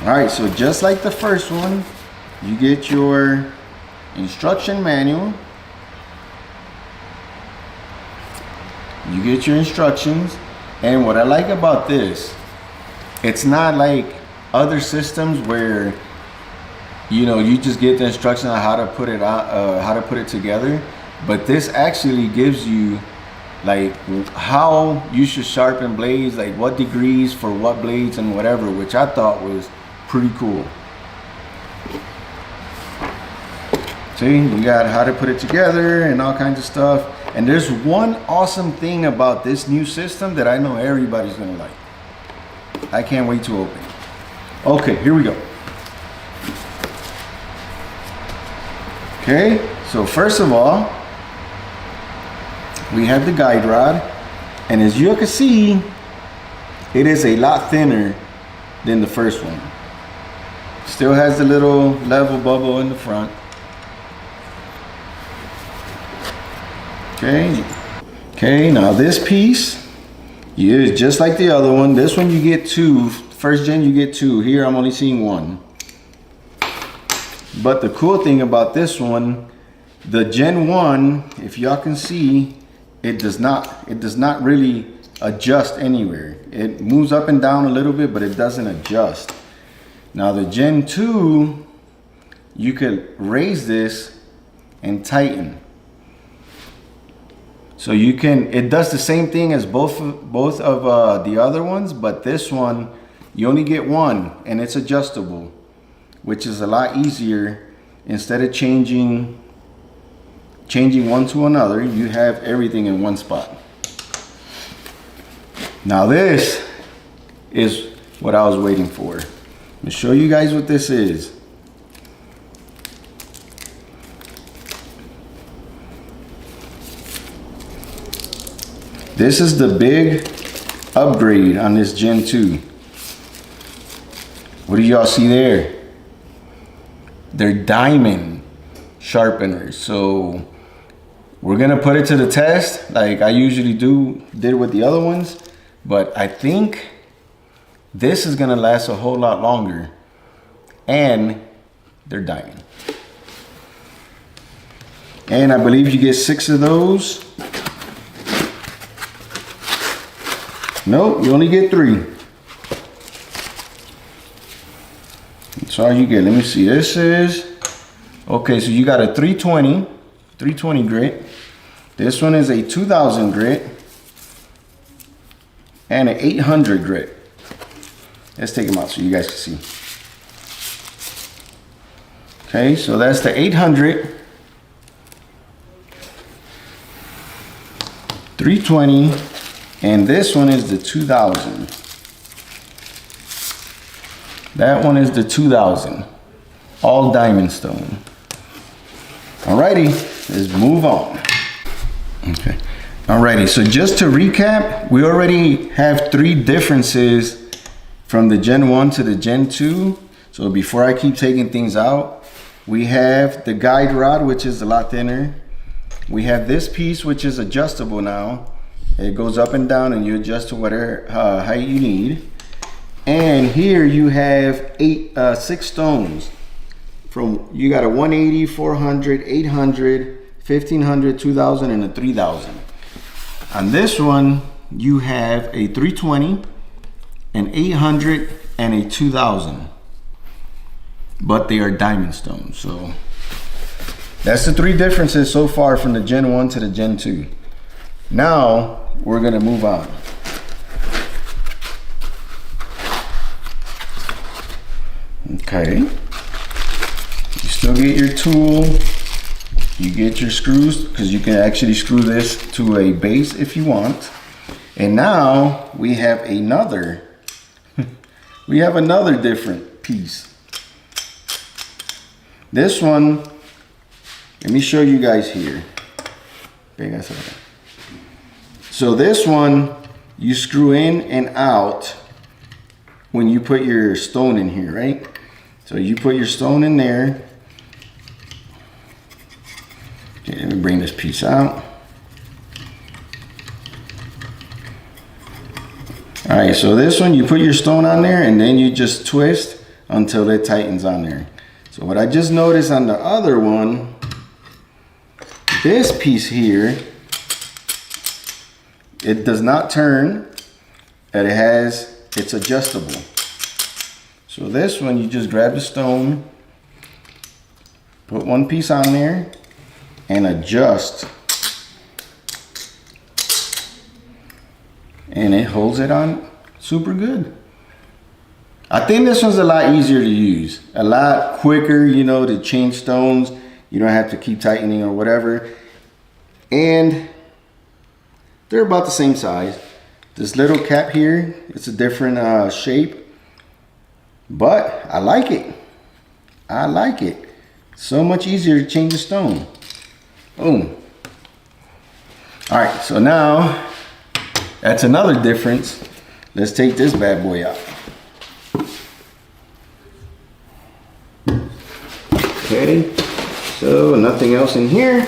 All right, so just like the first one, you get your instruction manual. You get your instructions. And what I like about this, it's not like other systems where, you know, you just get the instruction on how to put it out, how to put it together. But this actually gives you like how you should sharpen blades, like what degrees for what blades and whatever, which I thought was pretty cool. See, you got how to put it together and all kinds of stuff. And there's one awesome thing about this new system that I know everybody's gonna like. I can't wait to open it. Okay, here we go. Okay, so first of all, we have the guide rod. And as you can see, it is a lot thinner than the first one. Still has the little level bubble in the front. Okay, now this piece is just like the other one. This one you get two. First gen you get two. Here I'm only seeing one. But the cool thing about this one, the Gen 1, if y'all can see, it does not really adjust anywhere. It moves up and down a little bit, but it doesn't adjust. Now the Gen 2, you could raise this and tighten. So you can, it does the same thing as both of the other ones, but this one, you only get one and it's adjustable, which is a lot easier. Instead of changing one to another, you have everything in one spot. Now this is what I was waiting for. Let me show you guys what this is. This is the big upgrade on this Gen 2. What do y'all see there? They're diamond sharpeners. So we're gonna put it to the test like I usually did with the other ones, but I think this is gonna last a whole lot longer, and they're diamond. And I believe you get 6 of those. Nope, you only get 3. That's all you get. Let me see. This is, okay, so you got a 320 grit. This one is a 2000 grit and an 800 grit. Let's take them out so you guys can see. Okay, so that's the 800, 320, and this one is the 2000. That one is the 2000, all diamond stone. Alrighty, let's move on. Okay, alrighty, so just to recap, we already have 3 differences from the Gen 1 to the Gen 2. So before I keep taking things out, we have the guide rod, which is a lot thinner. We have this piece, which is adjustable now. It goes up and down and you adjust to whatever height you need. And here you have 6 stones. You got a 180, 400, 800, 1500, 2000, and a 3000. On this one, you have a 320, an 800, and a 2000. But they are diamond stones. So that's the 3 differences so far from the Gen 1 to the Gen 2. Now we're gonna move on. Okay, you still get your tool, you get your screws, because you can actually screw this to a base if you want. And now we have another different piece. This one, let me show you guys here. So this one, you screw in and out when you put your stone in here, right? So you put your stone in there. Okay, let me bring this piece out. All right, so this one, you put your stone on there and then you just twist until it tightens on there. So what I just noticed on the other one, this piece here, it does not turn, and it's adjustable. So this one, you just grab the stone, put one piece on there, and adjust. And it holds it on super good. I think this one's a lot easier to use, a lot quicker, you know, to change stones. You don't have to keep tightening or whatever. And they're about the same size. This little cap here, it's a different shape, but I like it. I like it. So much easier to change the stone. Boom. All right, so now that's another difference. Let's take this bad boy out. Okay, so nothing else in here.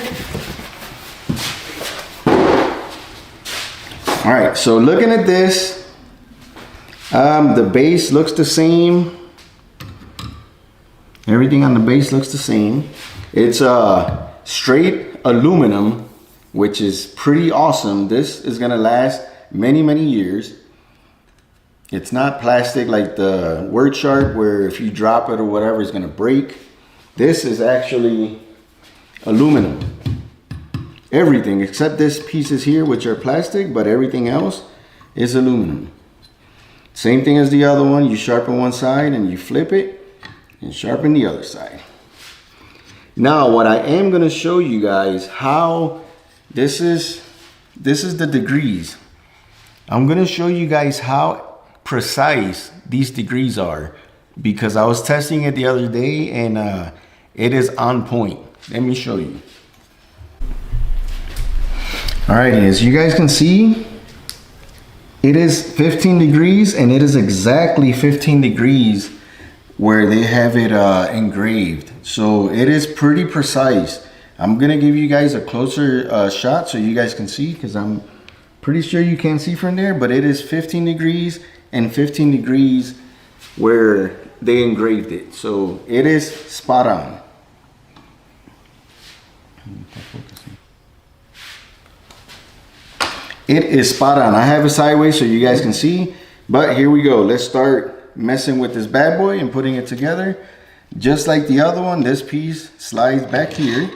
All right, so looking at this, the base looks the same. Everything on the base looks the same. It's straight aluminum, which is pretty awesome. This is gonna last many, many years. It's not plastic like the Word Sharp where if you drop it or whatever, it's gonna break. This is actually aluminum. Everything except this pieces here, which are plastic, but everything else is aluminum. Same thing as the other one. You sharpen one side and you flip it and sharpen the other side. Now, what I am gonna show you guys how this is the degrees. I'm gonna show you guys how precise these degrees are because I was testing it the other day and it is on point. Let me show you. Alrighty, as you guys can see, it is 15 degrees and it is exactly 15 degrees where they have it engraved. So it is pretty precise. I'm gonna give you guys a closer shot so you guys can see because I'm pretty sure you can't see from there, but it is 15 degrees and 15 degrees where they engraved it. So it is spot on. It is spot on. I have it sideways so you guys can see, but here we go. Let's start messing with this bad boy and putting it together. Just like the other one, this piece slides back here.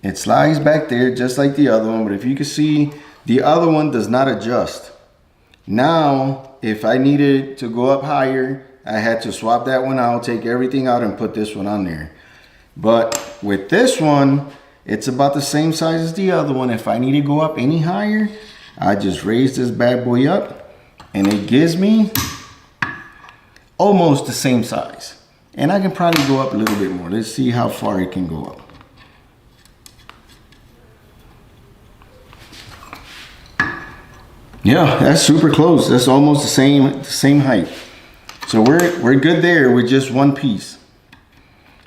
It slides back there just like the other one, but if you can see, the other one does not adjust. Now, if I needed to go up higher, I had to swap that one out, take everything out and put this one on there. But with this one, it's about the same size as the other one. If I need to go up any higher, I just raise this bad boy up and it gives me almost the same size. And I can probably go up a little bit more. Let's see how far it can go up. Yeah, that's super close. That's almost the same height. So we're good there with just one piece.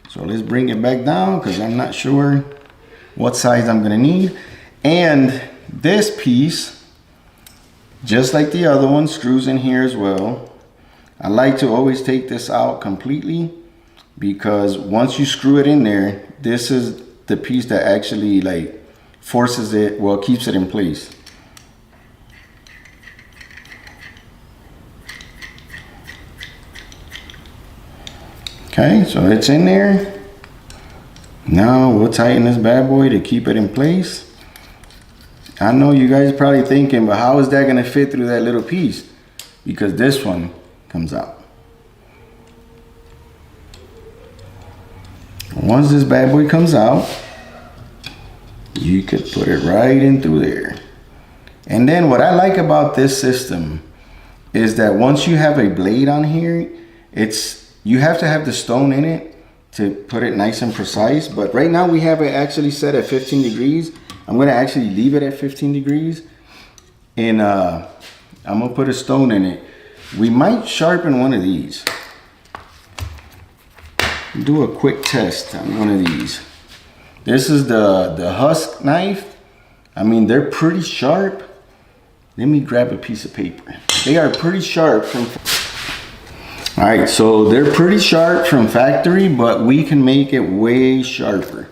So let's bring it back down because I'm not sure what size I'm gonna need. And this piece, just like the other one, screws in here as well. I like to always take this out completely because once you screw it in there, this is the piece that actually like forces it, well, keeps it in place. Okay, so it's in there. Now we'll tighten this bad boy to keep it in place. I know you guys are probably thinking, but how is that gonna fit through that little piece? Because this one comes out. Once this bad boy comes out, you could put it right in through there. And then what I like about this system is that once you have a blade on here, you have to have the stone in it to put it nice and precise. But right now we have it actually set at 15 degrees. I'm gonna actually leave it at 15 degrees and I'm gonna put a stone in it. We might sharpen one of these. Do a quick test on one of these. This is the husk knife. I mean, they're pretty sharp. Let me grab a piece of paper. they are pretty sharp from. All right, so they're pretty sharp from factory, but we can make it way sharper.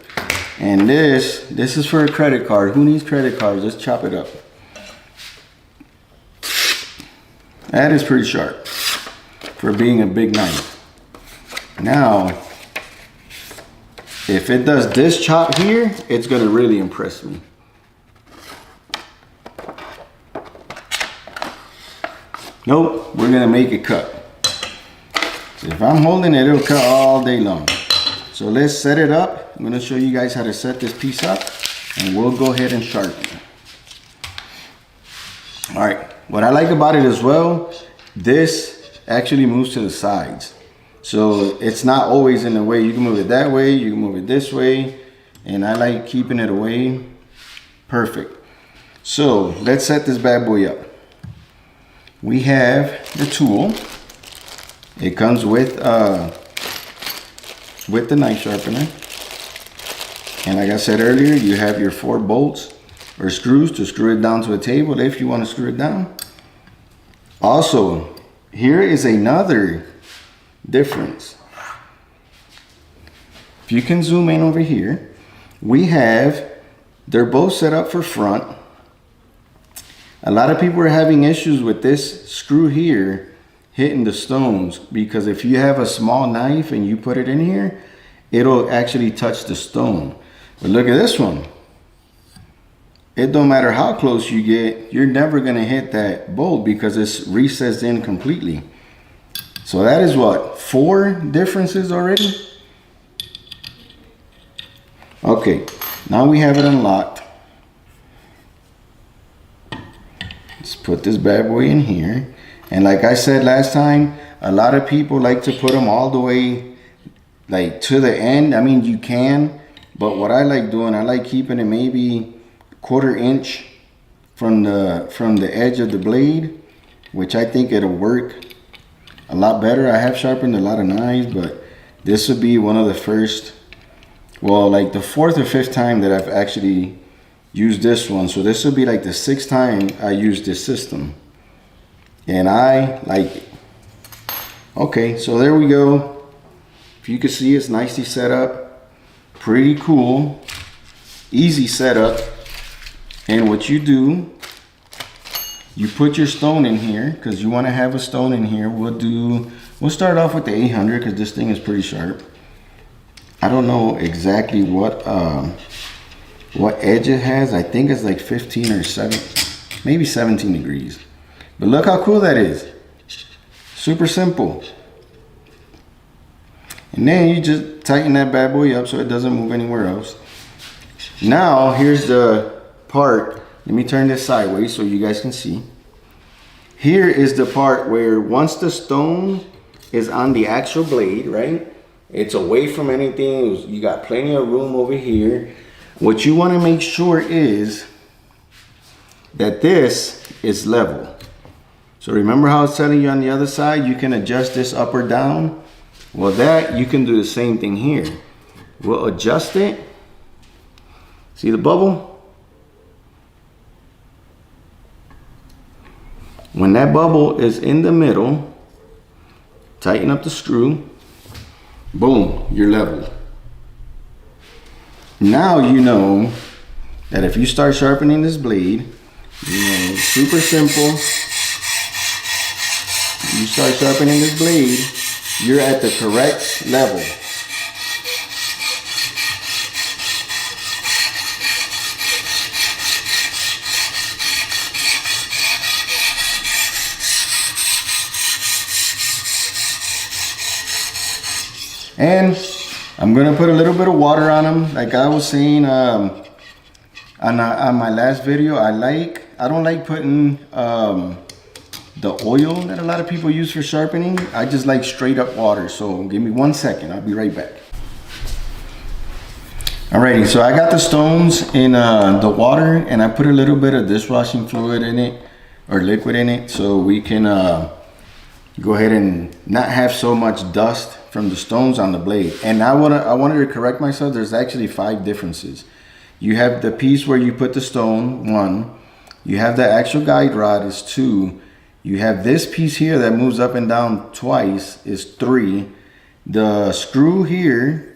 And this is for a credit card. Who needs credit cards? Let's chop it up. That is pretty sharp for being a big knife. Now, if it does this chop here, it's gonna really impress me. Nope, we're gonna make it cut. So if I'm holding it, it'll cut all day long. So let's set it up. I'm gonna show you guys how to set this piece up, and we'll go ahead and sharpen it. All right, what I like about it as well, this actually moves to the sides. So it's not always in the way. You can move it that way, you can move it this way, and I like keeping it away. Perfect. So let's set this bad boy up. We have the tool. It comes with the knife sharpener. And like I said earlier, you have your 4 bolts or screws to screw it down to a table if you want to screw it down. Also, here is another difference. If you can zoom in over here, they're both set up for front. A lot of people are having issues with this screw here hitting the stones, because if you have a small knife and you put it in here, it'll actually touch the stone. But look at this one. It don't matter how close you get, you're never gonna hit that bolt because it's recessed in completely. So that is what, 4 differences already? Okay, now we have it unlocked. Let's put this bad boy in here. And like I said last time, a lot of people like to put them all the way like to the end. I mean, you can, but what I like doing, I like keeping it maybe 1/4 inch from the edge of the blade, which I think it'll work a lot better. I have sharpened a lot of knives, but this would be one of the first, well, like the 4th or 5th time that I've actually used this one. So this will be like the 6th time I use this system, and I like it. Okay, so there we go. If you can see, it's nicely set up. Pretty cool. Easy setup. And what you do, you put your stone in here, because you want to have a stone in here. We'll start off with the 800 because this thing is pretty sharp. I don't know exactly what edge it has. I think it's like 15 or 7, maybe 17 degrees. But look how cool that is. Super simple. And then you just tighten that bad boy up so it doesn't move anywhere else. Now here's the part. Let me turn this sideways so you guys can see. Here is the part where once the stone is on the actual blade, right? It's away from anything. You got plenty of room over here. What you want to make sure is that this is level. So remember how I was telling you on the other side, you can adjust this up or down? Well, that you can do the same thing here. We'll adjust it. See the bubble? When that bubble is in the middle, tighten up the screw. Boom, you're level. Now you know that if you start sharpening this blade, you know, super simple. You start sharpening this blade, you're at the correct level. And I'm gonna put a little bit of water on them. Like I was saying on my last video, I don't like putting the oil that a lot of people use for sharpening. I just like straight up water. So give me 1 second, I'll be right back. Alrighty, so I got the stones in the water, and I put a little bit of dishwashing fluid in it, or liquid in it, so we can go ahead and not have so much dust from the stones on the blade. And I wanted to correct myself. There's actually 5 differences. You have the piece where you put the stone, 1. You have the actual guide rod is 2. You have this piece here that moves up and down twice is 3. The screw here,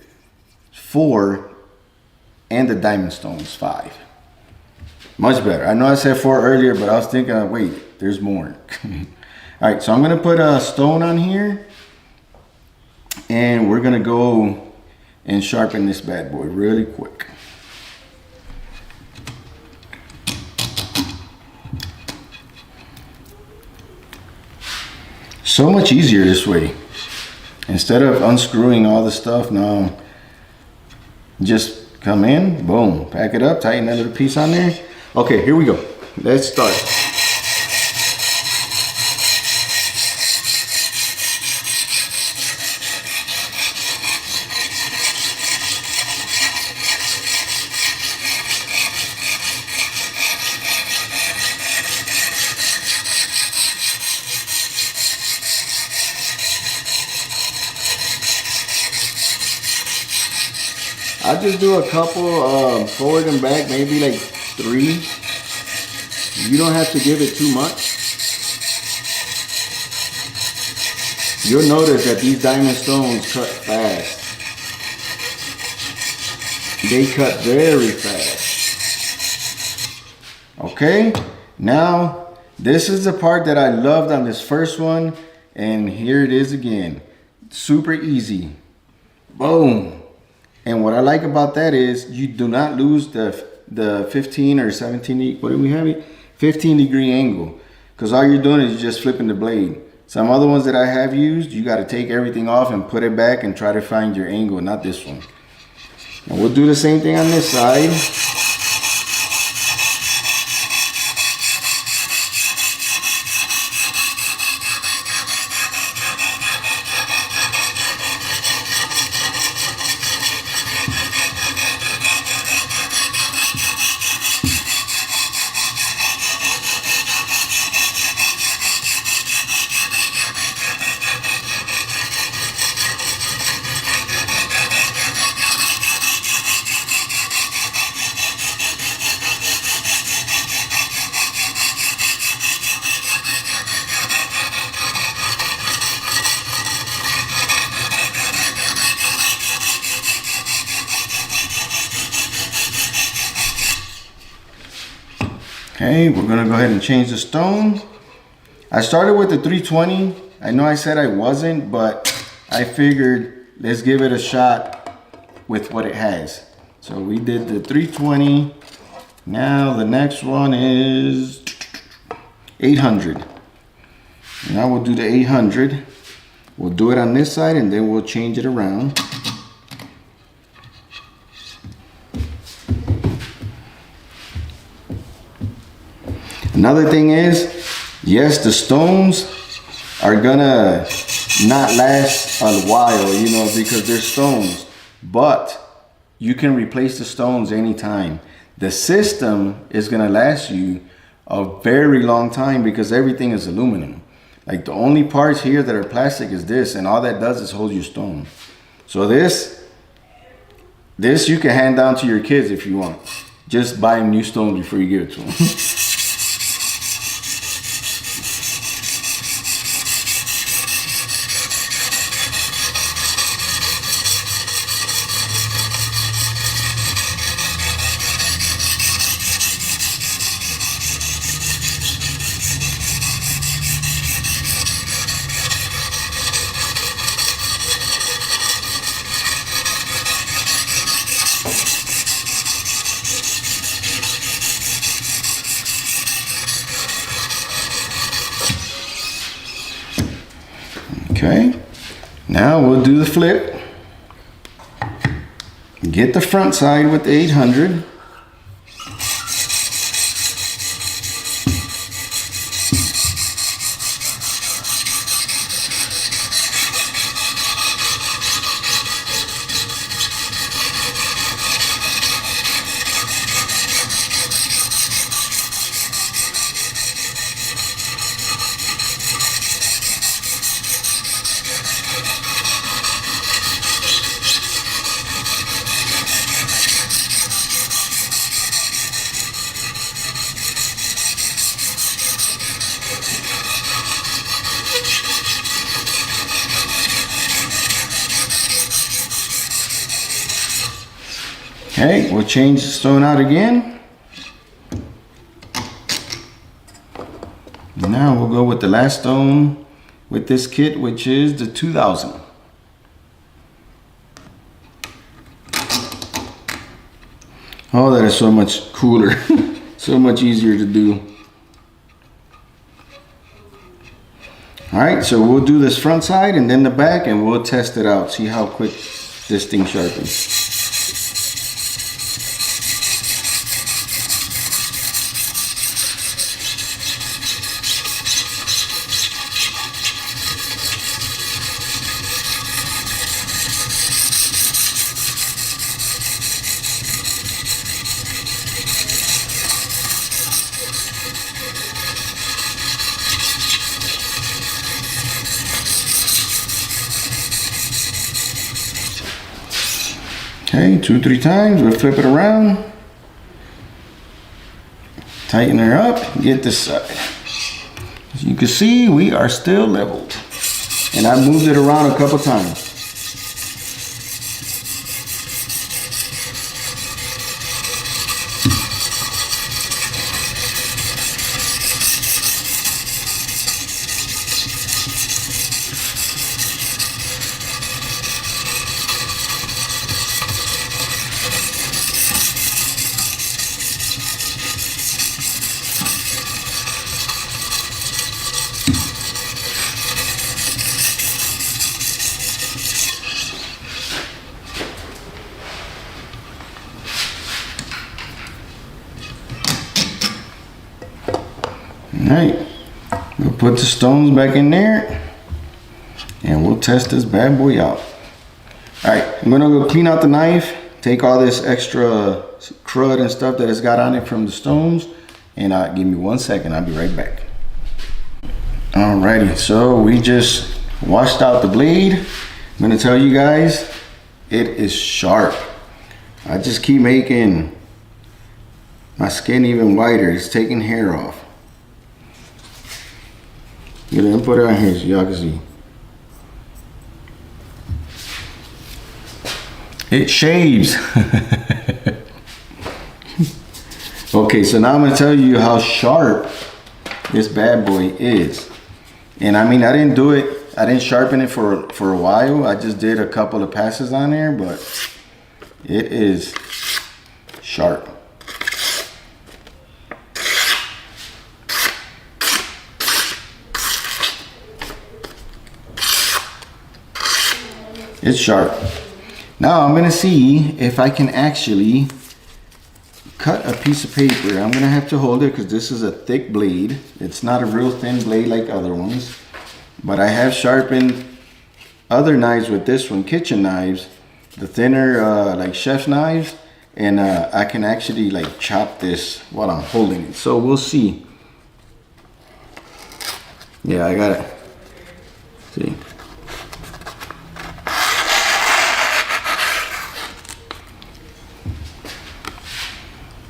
4. And the diamond stones, 5. Much better. I know I said 4 earlier, but I was thinking, wait, there's more. All right, so I'm gonna put a stone on here and we're gonna go and sharpen this bad boy really quick. So much easier this way. Instead of unscrewing all the stuff, now just come in, boom, pack it up, tighten that little piece on there. Okay, here we go. Let's start. I just do a couple forward and back, maybe like 3. You don't have to give it too much. You'll notice that these diamond stones cut fast. They cut very fast. Okay, now this is the part that I loved on this first one, and here it is again. Super easy. Boom. And what I like about that is you do not lose the 15 or 17, what do we have it? 15-degree angle. Because all you're doing is you're just flipping the blade. Some other ones that I have used, you got to take everything off and put it back and try to find your angle, not this one. And we'll do the same thing on this side. Okay, we're gonna go ahead and change the stone. I started with the 320. I know I said I wasn't, but I figured let's give it a shot with what it has. So we did the 320. Now the next one is 800. Now we'll do the 800. We'll do it on this side and then we'll change it around. Another thing is, yes, the stones are gonna not last a while, you know, because they're stones, but you can replace the stones anytime. The system is gonna last you a very long time because everything is aluminum. Like the only parts here that are plastic is this, and all that does is hold your stone. So this you can hand down to your kids if you want. Just buy them new stones before you give it to them. Okay, now we'll do the flip. Get the front side with the 800. Okay, we'll change the stone out again. Now we'll go with the last stone with this kit, which is the 2000. Oh, that is so much cooler. So much easier to do. All right, so we'll do this front side and then the back, and we'll test it out, see how quick this thing sharpens. Okay, 2-3 times, we'll flip it around. Tighten her up, get this side. As you can see, we are still leveled. And I moved it around a couple times. Alright, we'll put the stones back in there and we'll test this bad boy out. Alright, I'm gonna go clean out the knife, take all this extra crud and stuff that it's got on it from the stones, and give me 1 second, I'll be right back. Alrighty, so we just washed out the blade. I'm gonna tell you guys, it is sharp. I just keep making my skin even whiter. It's taking hair off. I'm gonna put it on here so y'all can see. It shaves. Okay, so now I'm gonna tell you how sharp this bad boy is. And I mean, I didn't sharpen it for a while. I just did a couple of passes on there, but it is sharp. It's sharp. Now I'm gonna see if I can actually cut a piece of paper. I'm gonna have to hold it because this is a thick blade. It's not a real thin blade like other ones, but I have sharpened other knives with this one, kitchen knives, the thinner like chef's knives, and I can actually like chop this while I'm holding it. So we'll see. Yeah, I got it. See.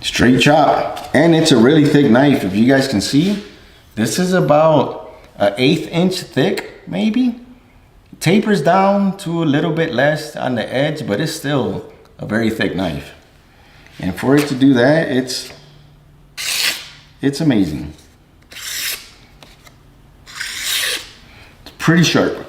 Straight chop, and it's a really thick knife. If you guys can see, this is about an 1/8 inch thick, maybe. Tapers down to a little bit less on the edge, but it's still a very thick knife. And for it to do that, it's amazing. It's pretty sharp.